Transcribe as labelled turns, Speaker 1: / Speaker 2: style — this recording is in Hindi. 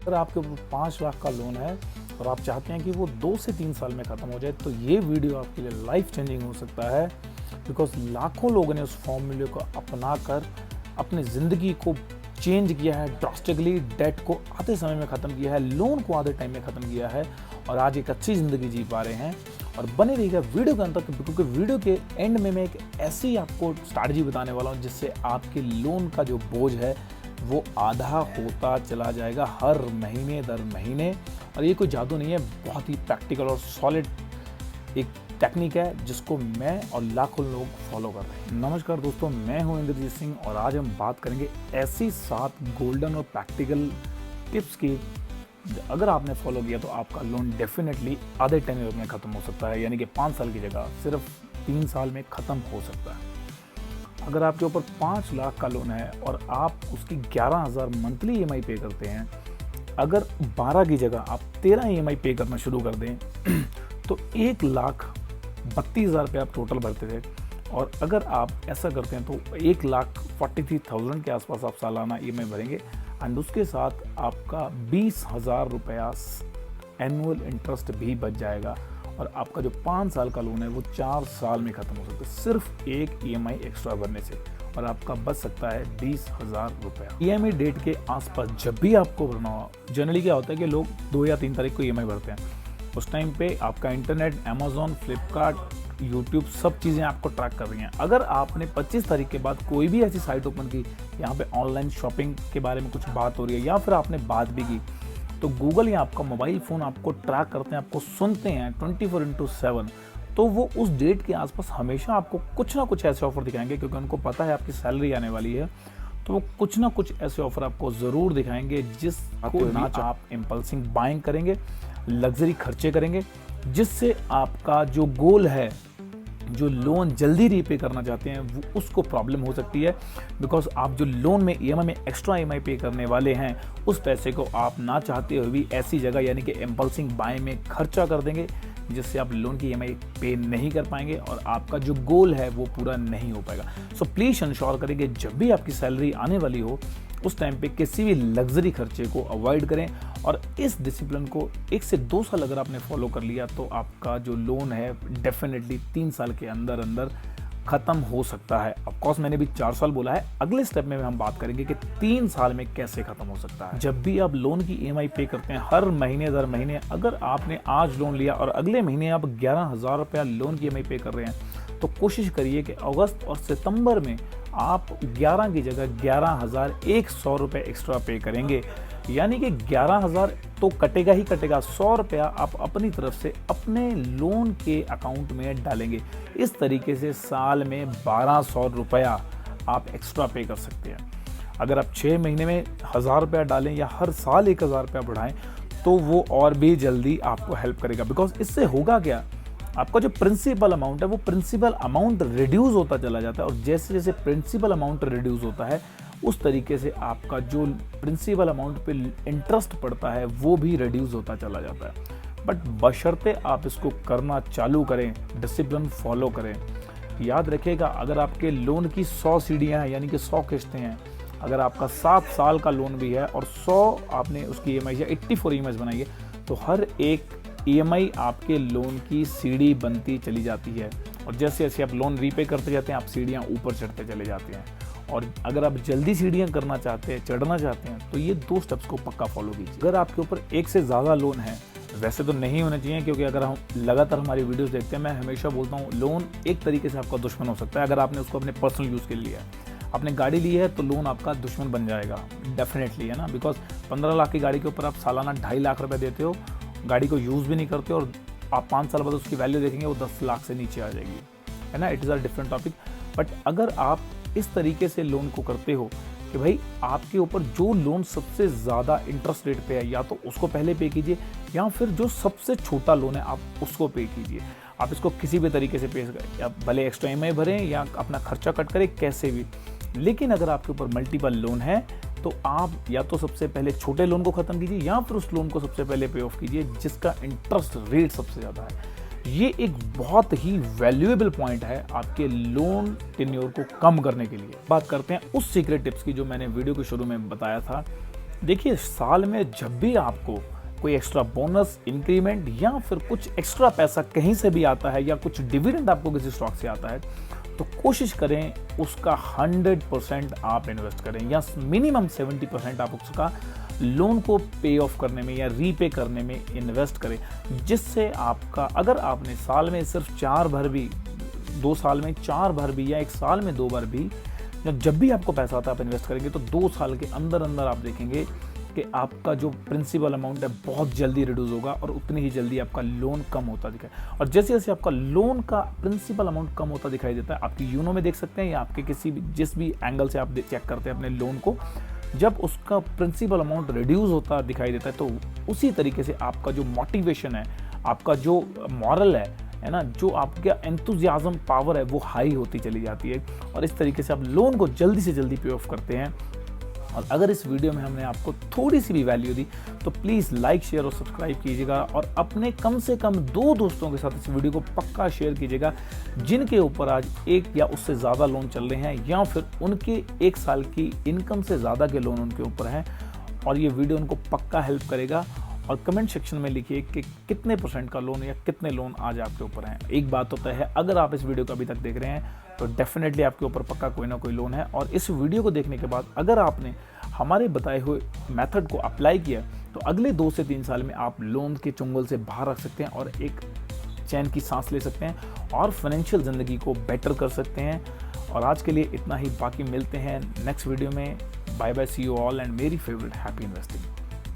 Speaker 1: अगर आपके ऊपर 5 लाख का लोन है और आप चाहते हैं कि वो 2 से 3 साल में ख़त्म हो जाए, तो ये वीडियो आपके लिए लाइफ चेंजिंग हो सकता है। बिकॉज़ लाखों लोगों ने उस फॉर्मूले को अपना कर अपनी ज़िंदगी को चेंज किया है ड्रास्टिकली, डेट को आधे समय में ख़त्म किया है, लोन को आधे टाइम में ख़त्म किया है और आज एक अच्छी ज़िंदगी जी पा रहे हैं। और बने रहिएगा वीडियो के अंत तक, क्योंकि वीडियो के एंड में मैं एक ऐसी आपको स्ट्रैटेजी बताने वाला हूँ जिससे आपके लोन का जो बोझ है वो आधा होता चला जाएगा हर महीने दर महीने। और ये कोई जादू नहीं है, बहुत ही प्रैक्टिकल और सॉलिड एक टेक्निक है जिसको मैं और लाखों लोग फॉलो कर रहे हैं। नमस्कार दोस्तों, मैं हूं इंद्रजीत सिंह और आज हम बात करेंगे ऐसी 7 गोल्डन और प्रैक्टिकल टिप्स की अगर आपने फॉलो किया तो आपका लोन डेफिनेटली आधे टेन्योर में ख़त्म हो सकता है, यानी कि 5 साल की जगह सिर्फ 3 साल में ख़त्म हो सकता है। अगर आपके ऊपर 5 लाख का लोन है और आप उसकी 11,000 मंथली ईएमआई पे करते हैं, अगर 12 की जगह आप 13 ईएमआई पे करना शुरू कर दें तो 1,32,000 रुपये आप टोटल भरते थे। और अगर आप ऐसा करते हैं तो 1,43,000 के आसपास आप सालाना ईएमआई भरेंगे एंड उसके साथ आपका 20,000 रुपया एनुअल इंटरेस्ट भी बच जाएगा और आपका जो 5 साल का लोन है वो 4 साल में ख़त्म हो सकता है सिर्फ एक ईएमआई एक्स्ट्रा भरने से। और आपका बच सकता है 20,000 रुपया। ईएमआई डेट के आसपास जब भी आपको भरना हो, जनरली क्या होता है कि लोग 2 या 3 तारीख को ईएमआई भरते हैं। उस टाइम पे आपका इंटरनेट, अमेजोन, फ्लिपकार्ट, यूट्यूब सब चीज़ें आपको ट्रैक कर रही हैं। अगर आपने 25 तारीख के बाद कोई भी ऐसी साइट ओपन की, यहाँ पे ऑनलाइन शॉपिंग के बारे में कुछ बात हो रही है या फिर आपने बात भी की, तो गूगल या आपका मोबाइल फ़ोन आपको ट्रैक करते हैं, आपको सुनते हैं 24/7। तो वो उस डेट के आसपास हमेशा आपको कुछ ना कुछ ऐसे ऑफर दिखाएंगे, क्योंकि उनको पता है आपकी सैलरी आने वाली है। तो वो कुछ ना कुछ ऐसे ऑफर आपको ज़रूर दिखाएंगे जिसको ना आप इम्पल्सिव बाइंग करेंगे, लग्जरी खर्चे करेंगे, जिससे आपका जो गोल है, जो लोन जल्दी रीपे करना चाहते हैं, वो उसको प्रॉब्लम हो सकती है। बिकॉज आप जो लोन में ईएमआई में एक्स्ट्रा ईएमआई पे करने वाले हैं, उस पैसे को आप ना चाहते हुए भी ऐसी जगह यानी कि इम्पल्सिव बाय में खर्चा कर देंगे, जिससे आप लोन की ईएमआई पे नहीं कर पाएंगे और आपका जो गोल है वो पूरा नहीं हो पाएगा। सो प्लीज़ इंश्योर करें कि जब भी आपकी सैलरी आने वाली हो उस टाइम पे किसी भी लग्जरी खर्चे को अवॉइड करें। और इस डिसिप्लिन को 1 से 2 साल अगर आपने फॉलो कर लिया तो आपका जो लोन है डेफिनेटली 3 साल के अंदर अंदर ख़त्म हो सकता है। ऑफकोर्स मैंने भी 4 साल बोला है, अगले स्टेप में हम बात करेंगे कि 3 साल में कैसे ख़त्म हो सकता है। जब भी आप लोन की ईएमआई पे करते हैं हर महीने दर महीने, अगर आपने आज लोन लिया और अगले महीने आप 11,000 रुपया लोन की ईएमआई पे कर रहे हैं, तो कोशिश करिए कि अगस्त और सितंबर में आप 11 की जगह 11,100 रुपये एक्स्ट्रा पे करेंगे, यानी कि 11,000 तो कटेगा ही कटेगा, 100 रुपया आप अपनी तरफ से अपने लोन के अकाउंट में डालेंगे। इस तरीके से साल में 1,200 रुपया आप एक्स्ट्रा पे कर सकते हैं। अगर आप 6 महीने में 1,000 रुपया डालें या हर साल 1,000 रुपया बढ़ाएं तो वो और भी जल्दी आपको हेल्प करेगा। बिकॉज इससे होगा क्या, आपका जो प्रिंसिपल अमाउंट है वो प्रिंसिपल अमाउंट रिड्यूस होता चला जाता है और जैसे जैसे प्रिंसिपल अमाउंट रिड्यूस होता है उस तरीके से आपका जो प्रिंसिपल अमाउंट पे इंटरेस्ट पड़ता है वो भी रिड्यूस होता चला जाता है। बट बशर्ते आप इसको करना चालू करें, डिसिप्लिन फॉलो करें। याद रखिएगा, अगर आपके लोन की 100 सीढ़ियाँ हैं यानी कि 100 किस्तें हैं, अगर आपका 7 साल का लोन भी है और 100 आपने उसकी ईएमआई या 84 ईएमआई बनाई है, तो हर एक ईएमआई आपके लोन की सीढ़ी बनती चली जाती है और जैसे जैसे आप लोन रीपे करते जाते हैं आप सीढ़ियाँ ऊपर चढ़ते चले जाते हैं। और अगर आप जल्दी सीढ़ियाँ करना चाहते हैं, चढ़ना चाहते हैं, तो ये 2 स्टेप्स को पक्का फॉलो कीजिए। अगर आपके ऊपर 1 से ज़्यादा लोन है, वैसे तो नहीं होने चाहिए, क्योंकि अगर हम लगातार हमारी वीडियोस देखते हैं, मैं हमेशा बोलता हूँ लोन एक तरीके से आपका दुश्मन हो सकता है। अगर आपने उसको अपने पर्सनल यूज़ के लिए लिया है, आपने गाड़ी ली है तो लोन आपका दुश्मन बन जाएगा डेफिनेटली, है ना। बिकॉज 15 लाख की गाड़ी के ऊपर आप सालाना 2.5 लाख रुपये देते हो, गाड़ी को यूज़ भी नहीं करते और आप 5 साल बाद उसकी वैल्यू देखेंगे वो 10 लाख से नीचे आ जाएगी, है ना। It is a different topic. But अगर आप इस तरीके से लोन को करते हो कि भाई आपके ऊपर जो लोन सबसे ज़्यादा इंटरेस्ट रेट पे है, या तो उसको पहले पे कीजिए या फिर जो सबसे छोटा लोन है आप उसको पे कीजिए। आप इसको किसी भी तरीके से पे करें, या भले एक्स्ट्रा ईएमआई भरें या अपना खर्चा कट करें, कैसे भी। लेकिन अगर आपके ऊपर मल्टीपल लोन है तो आप या तो सबसे पहले छोटे लोन को ख़त्म कीजिए या फिर उस लोन को सबसे पहले पे ऑफ कीजिए जिसका इंटरेस्ट रेट सबसे ज़्यादा है। ये एक बहुत ही वैल्यूएबल पॉइंट है आपके लोन टेन्योर को कम करने के लिए। बात करते हैं उस सीक्रेट टिप्स की जो मैंने वीडियो के शुरू में बताया था देखिए, साल में जब भी आपको कोई एक्स्ट्रा बोनस, इंक्रीमेंट या फिर कुछ एक्स्ट्रा पैसा कहीं से भी आता है या कुछ डिविडेंड आपको किसी स्टॉक से आता है, तो कोशिश करें उसका 100% आप इन्वेस्ट करें या मिनिमम 70% आप उसका लोन को पे ऑफ करने में या रीपे करने में इन्वेस्ट करें, जिससे आपका, अगर आपने साल में सिर्फ 4 बार भी, 2 साल में 4 बार भी या 1 साल में 2 बार भी, जब भी आपको पैसा आता है आप इन्वेस्ट करेंगे, तो 2 साल के अंदर अंदर आप देखेंगे कि आपका जो प्रिंसिपल अमाउंट है बहुत जल्दी रिड्यूस होगा और उतनी ही जल्दी आपका लोन कम होता दिखाई। और जैसे जैसे आपका लोन का प्रिंसिपल अमाउंट कम होता दिखाई देता है, आपकी यूनो में देख सकते हैं या आपके किसी भी, जिस भी एंगल से आप चेक करते हैं अपने लोन को, जब उसका प्रिंसिपल अमाउंट रिड्यूस होता दिखाई देता है, तो उसी तरीके से आपका जो मोटिवेशन है, आपका जो मॉरल है ना, जो आपका एंथुजियाज्म पावर है, वो हाई होती चली जाती है और इस तरीके से आप लोन को जल्दी से जल्दी पे ऑफ करते हैं। और अगर इस वीडियो में हमने आपको थोड़ी सी भी वैल्यू दी तो प्लीज़ लाइक, शेयर और सब्सक्राइब कीजिएगा और अपने कम से कम 2 दोस्तों के साथ इस वीडियो को पक्का शेयर कीजिएगा, जिनके ऊपर आज 1 या उससे ज़्यादा लोन चल रहे हैं या फिर उनके 1 साल की इनकम से ज़्यादा के लोन उनके ऊपर हैं, और ये वीडियो उनको पक्का हेल्प करेगा। और कमेंट सेक्शन में लिखिए कि कितने % का लोन या कितने लोन आज आपके ऊपर हैं। एक बात तो तय है, अगर आप इस वीडियो को अभी तक देख रहे हैं तो डेफिनेटली आपके ऊपर पक्का कोई ना कोई लोन है। और इस वीडियो को देखने के बाद अगर आपने हमारे बताए हुए मेथड को अप्लाई किया तो अगले 2 से 3 साल में आप लोन के चुंगल से बाहर रख सकते हैं और एक चैन की सांस ले सकते हैं और फाइनेंशियल ज़िंदगी को बेटर कर सकते हैं। और आज के लिए इतना ही, बाकी मिलते हैं नेक्स्ट वीडियो में। Bye bye, see you all and मेरी फेवरेट हैप्पी इन्वेस्टिंग।